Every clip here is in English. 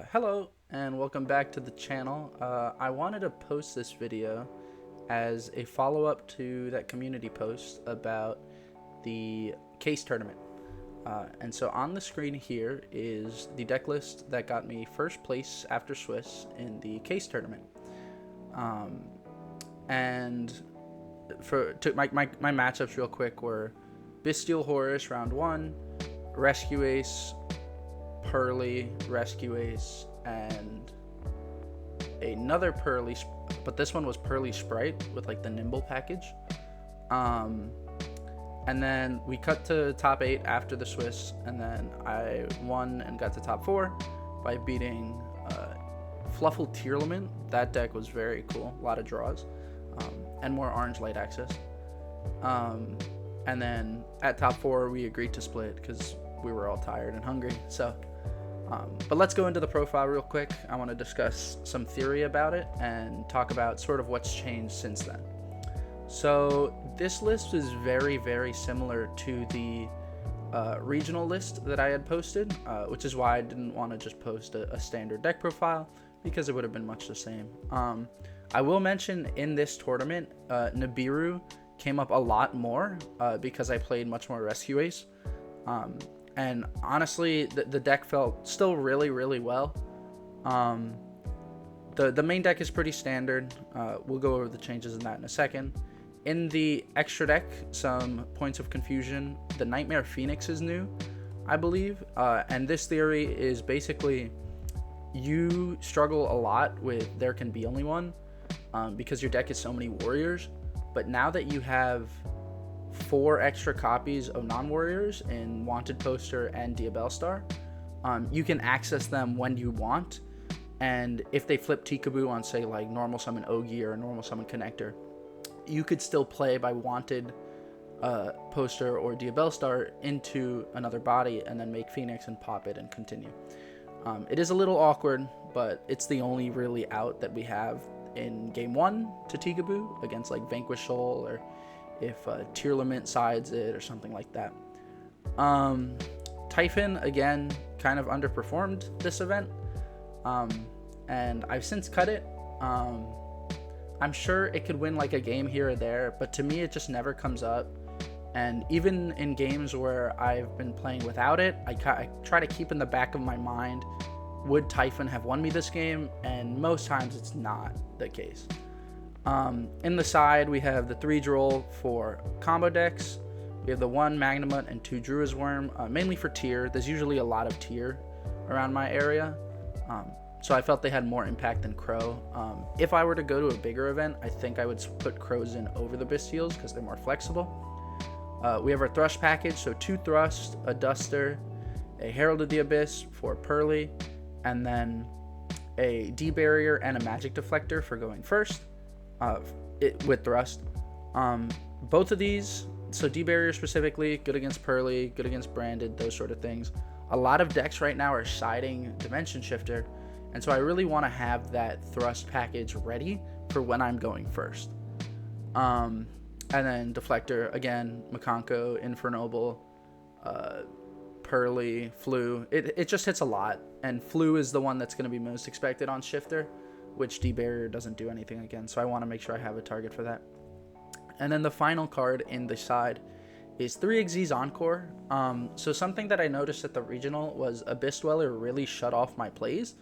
Hello and welcome back to the channel. I wanted to post this video as a follow-up to that community post about the Case Tournament. And so on the screen here is the deck list that got me first place after Swiss in the Case Tournament. And my matchups real quick were Bystial Horus round 1, Rescue Ace, Purrely, Rescue Ace, and another Purrely, but this one was Purrely Spright with like the Nimble package. And then we cut to top 8 after the Swiss, and then I won and got to top 4 by beating Fluffal Tearlament. That deck was very cool, a lot of draws, and more orange light access. And then at top 4 we agreed to split because we were all tired and hungry. So but let's go into the profile real quick. I want to discuss some theory about it and talk about sort of what's changed since then. So this list is very, very similar to the regional list that I had posted, which is why I didn't want to just post a standard deck profile because it would have been much the same. I will mention in this tournament, Nibiru came up a lot more because I played much more Rescue Ace. And honestly, the deck felt still really, really well. The main deck is pretty standard. We'll go over the changes in that in a second. In the extra deck, some points of confusion. The Nightmare Phoenix is new, I believe. And this theory is basically you struggle a lot with There Can Be Only One because your deck is so many warriors. But now that you have 4 extra copies of non-warriors in Wanted Poster and Diabellstar, you can access them when you want, and if they flip Tikaboo on, say, like normal summon Ogi or normal summon Connector, you could still play by Wanted Poster or Diabellstar into another body and then make Phoenix and pop it and continue. It is a little awkward, but it's the only really out that we have in game 1 to Tikaboo against like Vanquish Soul, or if Tearlament sides it or something like that. Typhon, again, kind of underperformed this event, and I've since cut it. I'm sure it could win like a game here or there, but to me it just never comes up. And even in games where I've been playing without it, I try to keep in the back of my mind, would Typhon have won me this game? And most times it's not the case. In the side, we have the 3 Droll for combo decks. We have the 1 Magnamut and 2 Druid's Worm, mainly for tier. There's usually a lot of tier around my area, so I felt they had more impact than Crow. If I were to go to a bigger event, I think I would put Crows in over the Bystials because they're more flexible. We have our Thrust package, so 2 Thrust, a Duster, a Herald of the Abyss for Purrely, and then a D-Barrier and a Magic Deflector for going first. With Thrust. Both of these, so D-Barrier specifically, good against Purrely, good against Branded, those sort of things. A lot of decks right now are siding Dimension Shifter, and so I really want to have that Thrust package ready for when I'm going first. And then Deflector, again, Makonko, Infernoble, Purrely, Flu. It just hits a lot, and Flu is the one that's going to be most expected on Shifter, which D-Barrier doesn't do anything against, so I want to make sure I have a target for that. And then the final card in the side is 3 Xyz Encore. So something that I noticed at the regional was Abyss Dweller really shut off my plays,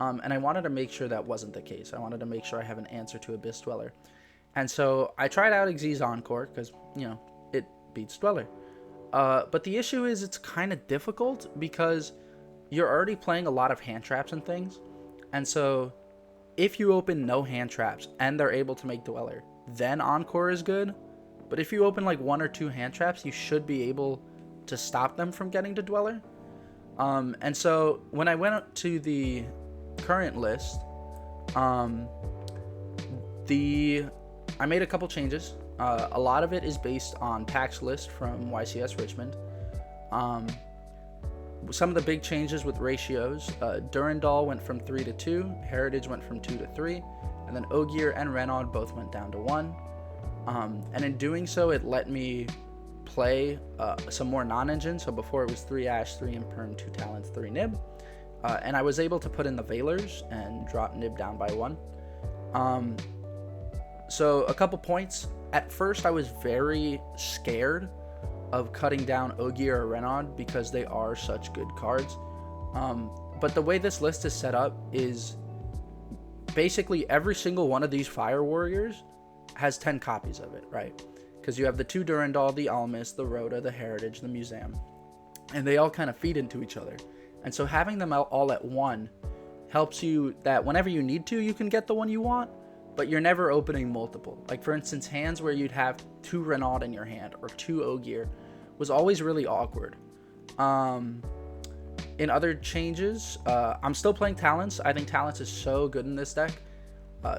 and I wanted to make sure that wasn't the case. I wanted to make sure I have an answer to Abyss Dweller. And so I tried out Xyz Encore because, you know, it beats Dweller. But the issue is it's kind of difficult because you're already playing a lot of hand traps and things, and so if you open no hand traps and they're able to make Dweller, then Encore is good. But if you open like 1 or 2 hand traps, you should be able to stop them from getting to Dweller. And so when I went to the current list, I made a couple changes. A lot of it is based on Pack's list from YCS Richmond. Some of the big changes with ratios, Durandal went from 3 to 2, Heritage went from 2 to 3, and then Ogier and Renaud both went down to 1. And in doing so, it let me play some more non-engine. So before it was 3 Ash, 3 Imperm, 2 Talents, 3 Nib. And I was able to put in the Veilers and drop Nib down by 1. So a couple points. At first, I was very scared of cutting down Ogier or Renaud because they are such good cards. But the way this list is set up is basically every single one of these Fire Warriors has 10 copies of it, right? Because you have the 2 Durandal, the Almas, the Rhoda, the Heritage, the Museum, and they all kind of feed into each other. And so having them all at 1 helps you that whenever you need to, you can get the one you want, but you're never opening multiple. Like, for instance, hands where you'd have 2 Renaud in your hand or 2 Ogier was always really awkward. In other changes, I'm still playing Talents. I think Talents is so good in this deck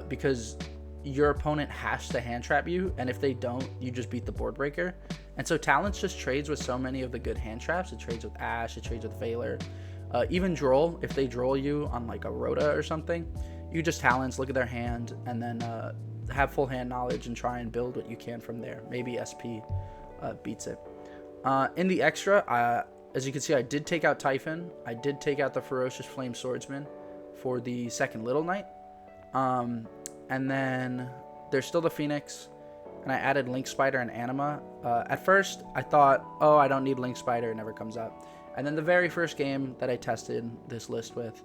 because your opponent has to hand trap you, and if they don't, you just beat the board breaker. And so Talents just trades with so many of the good hand traps. It trades with Ash, it trades with Veiler. Even Droll, if they Droll you on like a Rhoda or something, you just Talents, look at their hand, and then have full hand knowledge and try and build what you can from there. Maybe SP beats it. In the extra, as you can see, I did take out Typhon. I did take out the Ferocious Flame Swordsman for the second Little Knight. And then there's still the Phoenix, and I added Link Spider and Anima. At first, I thought, oh, I don't need Link Spider, it never comes up. And then the very first game that I tested this list with,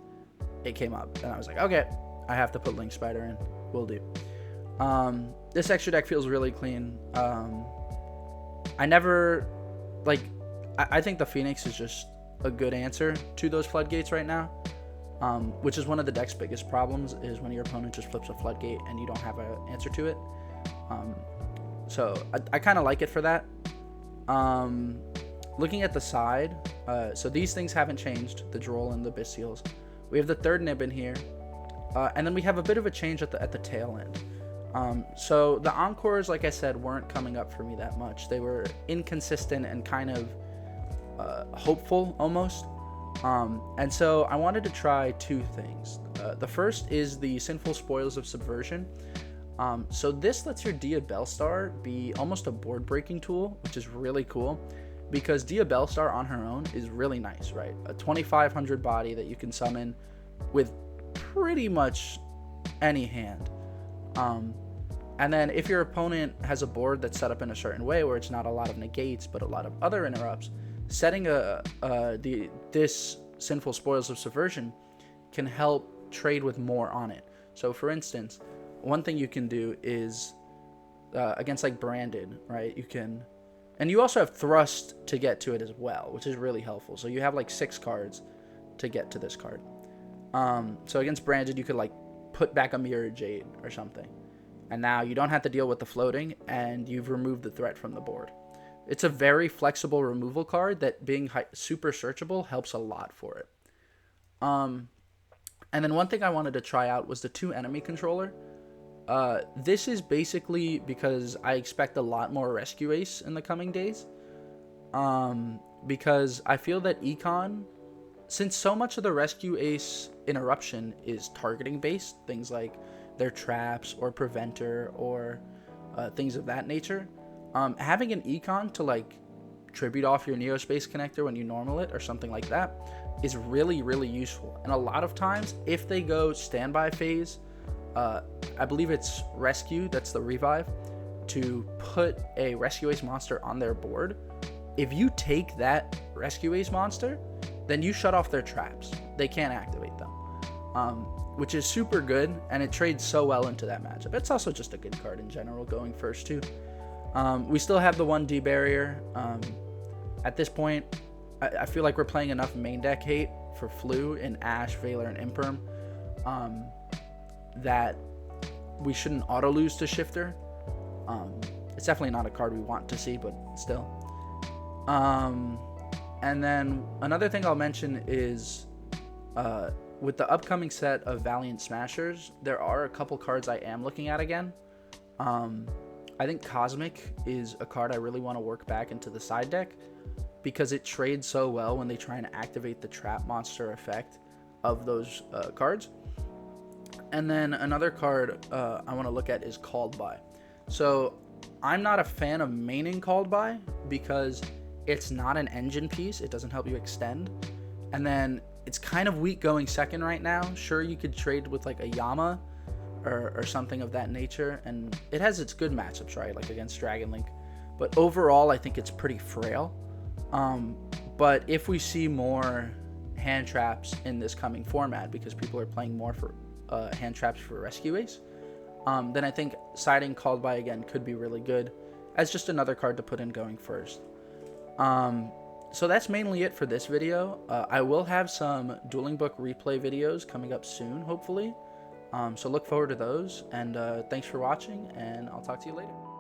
it came up, and I was like, okay, I have to put Link Spider in. Will do. This extra deck feels really clean. I never, like, I think the Phoenix is just a good answer to those floodgates right now, which is one of the deck's biggest problems, is when your opponent just flips a floodgate and you don't have an answer to it. So I kind of like it for that. Looking at the side, so these things haven't changed, the Droll and the Bystials. We have the third Nib in here, and then we have a bit of a change at the tail end. So the Encores, like I said, weren't coming up for me that much. They were inconsistent and kind of hopeful almost. And so I wanted to try 2 things. The first is the Sinful Spoils of Subversion. So this lets your Dia Bellstar be almost a board breaking tool, which is really cool because Dia Bellstar on her own is really nice, right? A 2500 body that you can summon with pretty much any hand. And then if your opponent has a board that's set up in a certain way where it's not a lot of negates but a lot of other interrupts, setting this Sinful Spoils of Subversion can help trade with more on it. So for instance, one thing you can do is against like Branded, right? You can, and you also have Thrust to get to it as well, which is really helpful. So you have like 6 cards to get to this card. So against Branded, you could like put back a Mirror Jade or something. And now you don't have to deal with the floating, and you've removed the threat from the board. It's a very flexible removal card that being super searchable helps a lot for it. And then one thing I wanted to try out was the 2 enemy controller. This is basically because I expect a lot more Rescue Ace in the coming days. Because I feel that Econ, since so much of the Rescue Ace interruption is targeting based, things like their traps or Preventer or things of that nature, having an Econ to like tribute off your Neospace connector when you normal it or something like that is really, really useful. And a lot of times, if they go standby phase, I believe it's Rescue, that's the revive, to put a Rescue Ace monster on their board. If you take that Rescue Ace monster, then you shut off their traps. They can't activate them, which is super good, and it trades so well into that matchup. It's also just a good card in general going first too. We still have the 1D barrier. At this point, I feel like we're playing enough main deck hate for Flu in Ash, Veiler, and Imperm that we shouldn't auto lose to Shifter. It's definitely not a card we want to see, but still. And then another thing I'll mention is with the upcoming set of Valiant Smashers, there are a couple cards I am looking at again. I think Cosmic is a card I really want to work back into the side deck because it trades so well when they try and activate the trap monster effect of those cards. And then another card I want to look at is Called By. So I'm not a fan of maining Called By because it's not an engine piece. It doesn't help you extend. And then it's kind of weak going second right now. Sure, you could trade with like a Yama or something of that nature, and it has its good matchups, right, like against Dragon Link. But overall, I think it's pretty frail. But if we see more hand traps in this coming format, because people are playing more for hand traps for Rescue Ace, then I think siding Called By again could be really good as just another card to put in going first. So that's mainly it for this video. I will have some Dueling Book replay videos coming up soon, hopefully. So look forward to those, and thanks for watching, and I'll talk to you later.